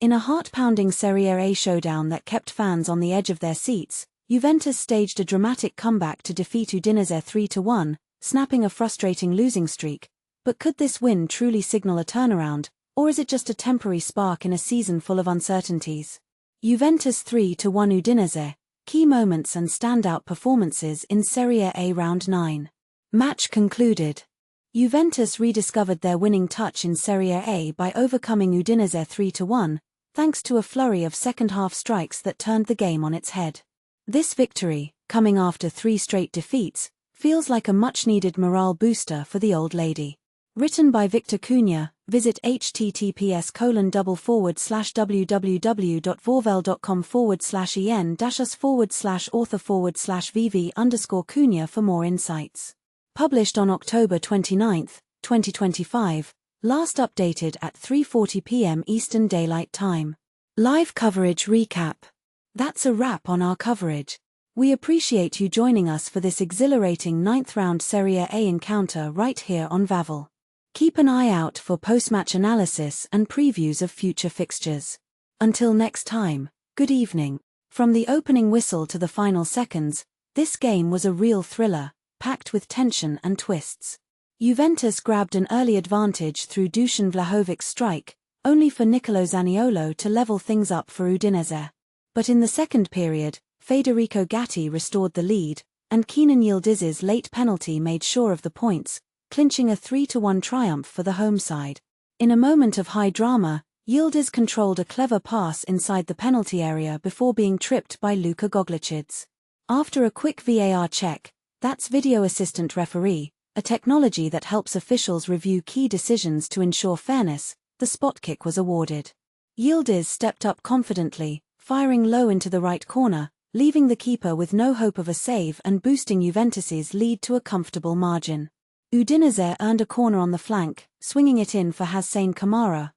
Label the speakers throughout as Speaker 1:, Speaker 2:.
Speaker 1: In a heart-pounding Serie A showdown that kept fans on the edge of their seats, Juventus staged a dramatic comeback to defeat Udinese 3-1, snapping a frustrating losing streak. But could this win truly signal a turnaround, or is it just a temporary spark in a season full of uncertainties? Juventus 3-1 Udinese, key moments and standout performances in Serie A Round 9. Match concluded. Juventus rediscovered their winning touch in Serie A by overcoming Udinese 3-1, thanks to a flurry of second-half strikes that turned the game on its head. This victory, coming after 3 straight defeats, feels like a much-needed morale booster for the old lady. Written by Victor Cunha, visit https://www.vorvel.com/en-us/author/vv_Cunha for more insights. Published on October 29, 2025, last updated at 3:40 p.m. Eastern Daylight Time. Live coverage recap. That's a wrap on our coverage. We appreciate you joining us for this exhilarating 9th round Serie A encounter right here on Vavel. Keep an eye out for post-match analysis and previews of future fixtures. Until next time, good evening. From the opening whistle to the final seconds, this game was a real thriller, packed with tension and twists. Juventus grabbed an early advantage through Dusan Vlahovic's strike, only for Nicolo Zaniolo to level things up for Udinese. But in the second period, Federico Gatti restored the lead, and Kenan Yildiz's late penalty made sure of the points, clinching a 3-1 triumph for the home side. In a moment of high drama, Yildiz controlled a clever pass inside the penalty area before being tripped by Luka Goglicic. After a quick VAR check, that's Video Assistant Referee, a technology that helps officials review key decisions to ensure fairness, the spot kick was awarded. Yildiz stepped up confidently, firing low into the right corner, leaving the keeper with no hope of a save and boosting Juventus's lead to a comfortable margin. Udinese earned a corner on the flank, swinging it in for Hussein Kamara,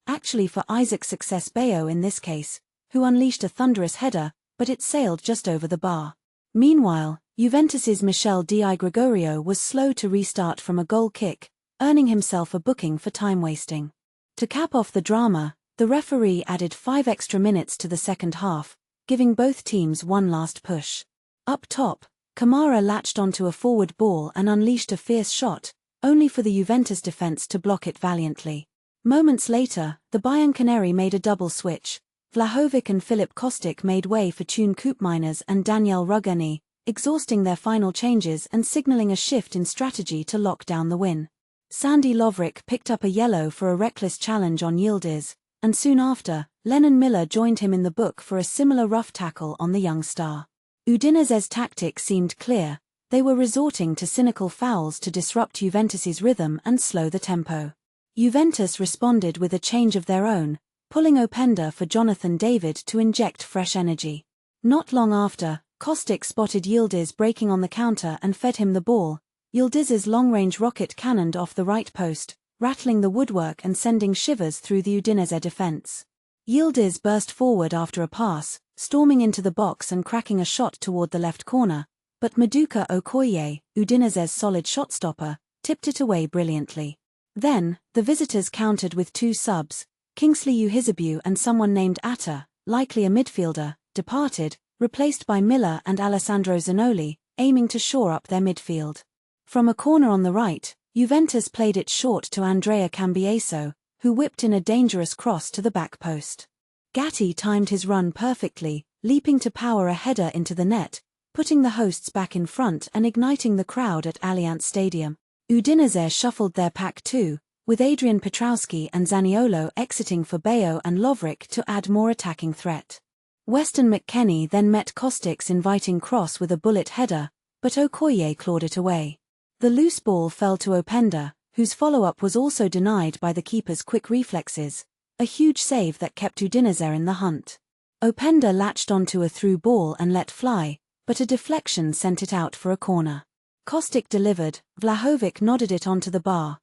Speaker 1: actually for Isaac Success Bayo in this case, who unleashed a thunderous header, but it sailed just over the bar. Meanwhile, Juventus's Michel Di Gregorio was slow to restart from a goal kick, earning himself a booking for time wasting. To cap off the drama, the referee added 5 extra minutes to the second half, giving both teams one last push. Up top, Kamara latched onto a forward ball and unleashed a fierce shot, only for the Juventus defense to block it valiantly. Moments later, the Bianconeri made a double switch. Vlahovic and Filip Kostic made way for Tune Koopmeiners and Daniel Rugani, exhausting their final changes and signaling a shift in strategy to lock down the win. Sandy Lovric picked up a yellow for a reckless challenge on Yildiz, and soon after, Lennon Miller joined him in the book for a similar rough tackle on the young star. Udinese's tactics seemed clear. They were resorting to cynical fouls to disrupt Juventus's rhythm and slow the tempo. Juventus responded with a change of their own, pulling Openda for Jonathan David to inject fresh energy. Not long after, Kostic spotted Yildiz breaking on the counter and fed him the ball. Yildiz's long-range rocket cannoned off the right post, rattling the woodwork and sending shivers through the Udinese defense. Yildiz burst forward after a pass, storming into the box and cracking a shot toward the left corner, but Maduka Okoye, Udinese's solid shot-stopper, tipped it away brilliantly. Then, the visitors countered with 2 subs. Kingsley Uhizabu and someone named Atta, likely a midfielder, departed, replaced by Miller and Alessandro Zanoli, aiming to shore up their midfield. From a corner on the right, Juventus played it short to Andrea Cambiaso, who whipped in a dangerous cross to the back post. Gatti timed his run perfectly, leaping to power a header into the net, putting the hosts back in front and igniting the crowd at Allianz Stadium. Udinese shuffled their pack too, with Adrian Petrowski and Zaniolo exiting for Bayo and Lovric to add more attacking threat. Weston McKennie then met Kostic's inviting cross with a bullet header, but Okoye clawed it away. The loose ball fell to Openda, whose follow-up was also denied by the keeper's quick reflexes, a huge save that kept Udinese in the hunt. Openda latched onto a through ball and let fly, but a deflection sent it out for a corner. Kostic delivered, Vlahovic nodded it onto the bar,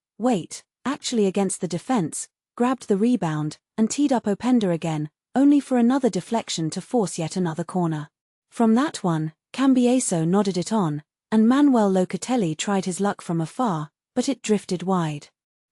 Speaker 1: actually against the defense, grabbed the rebound, and teed up Openda again, only for another deflection to force yet another corner. From that one, Cambiaso nodded it on, and Manuel Locatelli tried his luck from afar, but it drifted wide.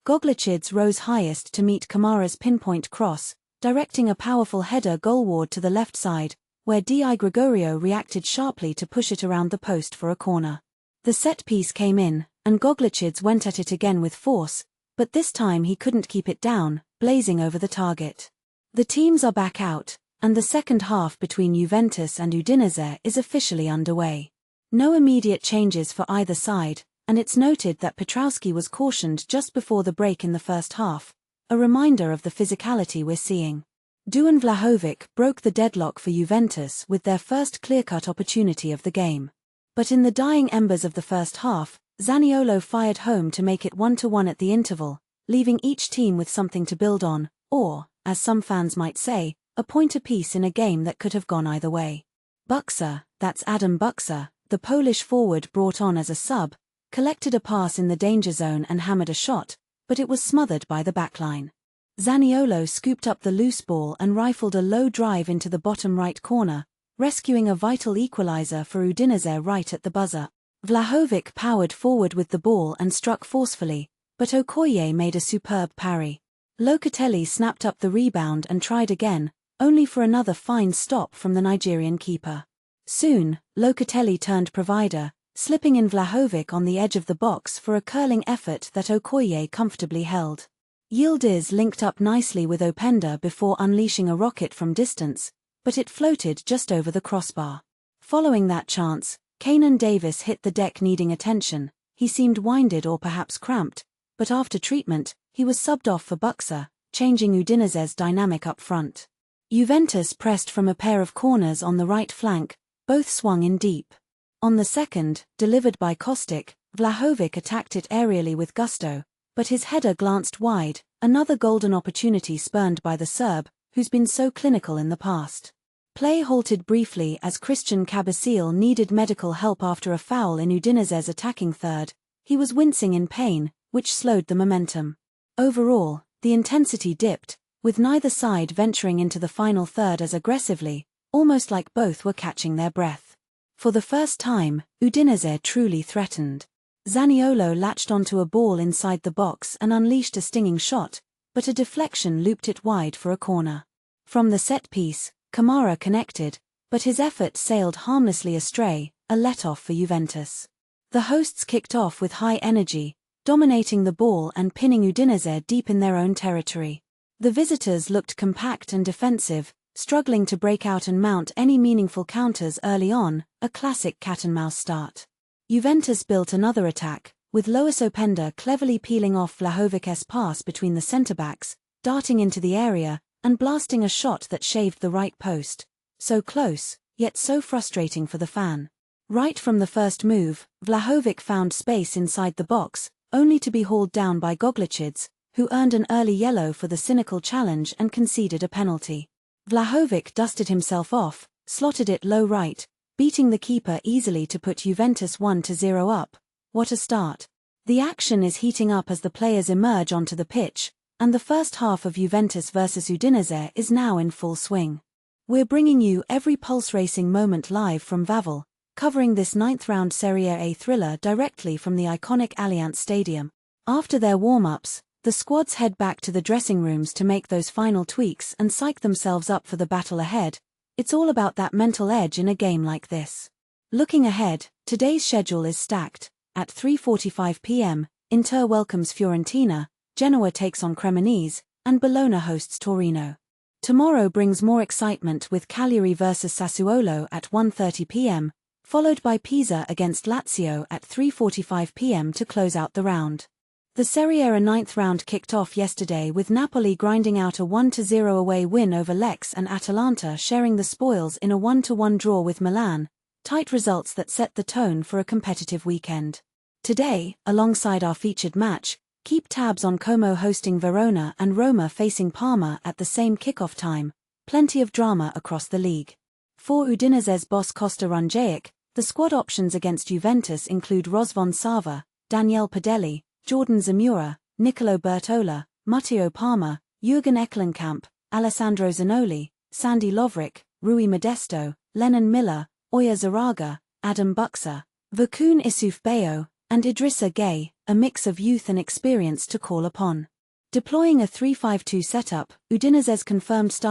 Speaker 1: Goglicic rose highest to meet Kamara's pinpoint cross, directing a powerful header goalward to the left side, where Di Gregorio reacted sharply to push it around the post for a corner. The set piece came in, and Goglicic went at it again with force, but this time he couldn't keep it down, blazing over the target. The teams are back out, and the second half between Juventus and Udinese is officially underway. No immediate changes for either side, and it's noted that Petrowski was cautioned just before the break in the first half, a reminder of the physicality we're seeing. Dusan Vlahovic broke the deadlock for Juventus with their first clear-cut opportunity of the game. But in the dying embers of the first half, Zaniolo fired home to make it 1-1 at the interval, leaving each team with something to build on, or, as some fans might say, a point apiece in a game that could have gone either way. Buxa, that's Adam Buxa, the Polish forward brought on as a sub, collected a pass in the danger zone and hammered a shot, but it was smothered by the backline. Zaniolo scooped up the loose ball and rifled a low drive into the bottom right corner, rescuing a vital equalizer for Udinese right at the buzzer. Vlahovic powered forward with the ball and struck forcefully, but Okoye made a superb parry. Locatelli snapped up the rebound and tried again, only for another fine stop from the Nigerian keeper. Soon, Locatelli turned provider, slipping in Vlahovic on the edge of the box for a curling effort that Okoye comfortably held. Yildiz linked up nicely with Openda before unleashing a rocket from distance, but it floated just over the crossbar. Following that chance, Keinan Davis hit the deck needing attention. He seemed winded or perhaps cramped, but after treatment, he was subbed off for Buxa, changing Udinese's dynamic up front. Juventus pressed from a pair of corners on the right flank, both swung in deep. On the second, delivered by Kostic, Vlahovic attacked it aerially with gusto, but his header glanced wide, another golden opportunity spurned by the Serb, who's been so clinical in the past. Play halted briefly as Christian Cabasile needed medical help after a foul in Udinese's attacking third. He was wincing in pain, which slowed the momentum. Overall, the intensity dipped, with neither side venturing into the final third as aggressively, almost like both were catching their breath. For the first time, Udinese truly threatened. Zaniolo latched onto a ball inside the box and unleashed a stinging shot, but a deflection looped it wide for a corner. From the set piece, Kamara connected, but his effort sailed harmlessly astray, a let-off for Juventus. The hosts kicked off with high energy, dominating the ball and pinning Udinese deep in their own territory. The visitors looked compact and defensive, struggling to break out and mount any meaningful counters early on, a classic cat-and-mouse start. Juventus built another attack, with Lois Openda cleverly peeling off Vlahovic's pass between the centre-backs, darting into the area, and blasting a shot that shaved the right post. So close, yet so frustrating for the fan. Right from the first move, Vlahovic found space inside the box, only to be hauled down by Goglicic, who earned an early yellow for the cynical challenge and conceded a penalty. Vlahovic dusted himself off, slotted it low right, beating the keeper easily to put Juventus 1-0 up. What a start. The action is heating up as the players emerge onto the pitch, and the first half of Juventus vs Udinese is now in full swing. We're bringing you every pulse-racing moment live from Vavel, covering this 9th-round Serie A thriller directly from the iconic Allianz Stadium. After their warm-ups, the squads head back to the dressing rooms to make those final tweaks and psych themselves up for the battle ahead. It's all about that mental edge in a game like this. Looking ahead, today's schedule is stacked. At 3:45 p.m, Inter welcomes Fiorentina, Genoa takes on Cremonese, and Bologna hosts Torino. Tomorrow brings more excitement with Cagliari vs Sassuolo at 1:30 p.m, followed by Pisa against Lazio at 3:45 p.m. to close out the round. The Serie A 9th round kicked off yesterday with Napoli grinding out a 1-0 away win over Lecce and Atalanta sharing the spoils in a 1-1 draw with Milan, tight results that set the tone for a competitive weekend. Today, alongside our featured match, keep tabs on Como hosting Verona and Roma facing Parma at the same kickoff time. Plenty of drama across the league. For Udinese's boss Costa Runjaic, the squad options against Juventus include Rozvan Sava, Daniele Padelli, Jordan Zamora, Nicolo Bertola, Matteo Palma, Jurgen Eklenkamp, Alessandro Zanoli, Sandy Lovric, Rui Modesto, Lennon Miller, Oya Zaraga, Adam Buxa, Vakun Issouf Bayo, and Idrissa Gueye, a mix of youth and experience to call upon. Deploying a 3-5-2 setup, Udinese's confirmed starting